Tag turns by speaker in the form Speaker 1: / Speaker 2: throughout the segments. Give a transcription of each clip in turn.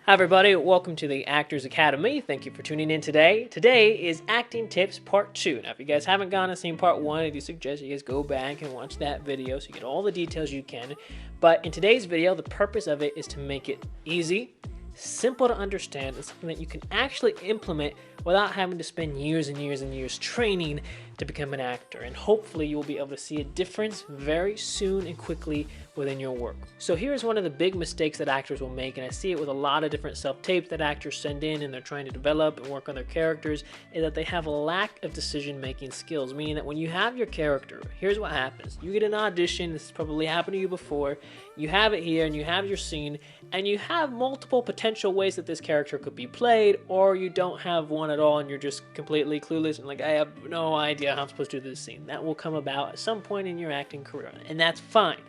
Speaker 1: Hi everybody, welcome to the Actors Academy. Thank you for tuning in today. Today is Acting Tips Part 2. Now if you guys haven't gone and seen Part 1, I do suggest you guys go back and watch that video so you get all the details you can. But in today's video, the purpose of it is to make it easy, simple to understand, and something that you can actually implement without having to spend years and years and years training to become an actor. And hopefully you will be able to see a difference very soon and quickly within your work. So here's one of the big mistakes that actors will make, and I see it with a lot of different self-tapes that actors send in and they're trying to develop and work on their characters, is that they have a lack of decision-making skills, meaning that when you have your character, here's what happens. You get an audition, this has probably happened to you before, you have it here and you have your scene, and you have multiple potential ways that this character could be played, or you don't have one at all and you're just completely clueless and like, I have no idea how I'm supposed to do this scene. That will come about at some point in your acting career, and that's fine.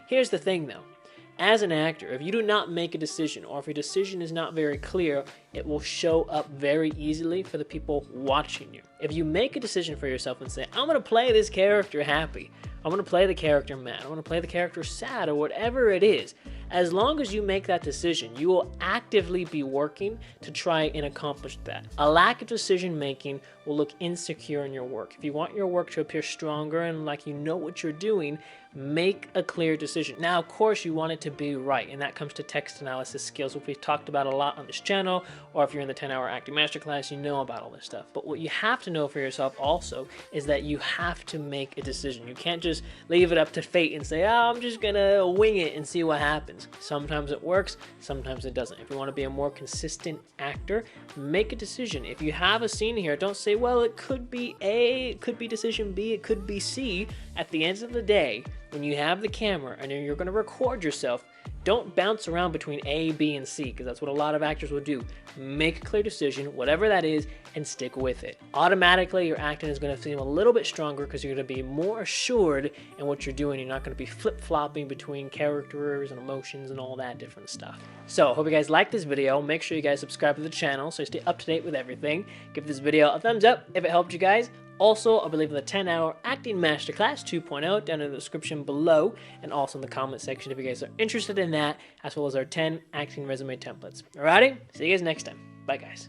Speaker 1: Here's the thing though, as an actor, if you do not make a decision, or if your decision is not very clear, it will show up very easily for the people watching you. If you make a decision for yourself and say, I'm going to play this character happy, I'm going to play the character mad, I'm going to play the character sad, or whatever it is, as long as you make that decision, you will actively be working to try and accomplish that. A lack of decision making will look insecure in your work. If you want your work to appear stronger and like you know what you're doing, make a clear decision. Now, of course, you want it to be right, and that comes to text analysis skills, which we've talked about a lot on this channel, or if you're in the 10-hour acting masterclass, you know about all this stuff. But what you have to know for yourself also is that you have to make a decision. You can't just leave it up to fate and say, oh, I'm just gonna wing it and see what happens. Sometimes it works, sometimes it doesn't. If you want to be a more consistent actor, make a decision. If you have a scene here, don't say, well, it could be A, it could be decision B, it could be C. At the end of the day, when you have the camera and you're going to record yourself, don't bounce around between A, B, and C, because that's what a lot of actors will do. Make a clear decision, whatever that is, and stick with it. Automatically, your acting is going to seem a little bit stronger because you're going to be more assured in what you're doing. You're not going to be flip-flopping between characters and emotions and all that different stuff. So, hope you guys like this video. Make sure you guys subscribe to the channel so you stay up to date with everything. Give this video a thumbs up if it helped you guys. Also, I believe in the 10-hour Acting Masterclass 2.0 down in the description below, and also in the comment section if you guys are interested in that, as well as our 10 acting resume templates. Alrighty, see you guys next time. Bye, guys.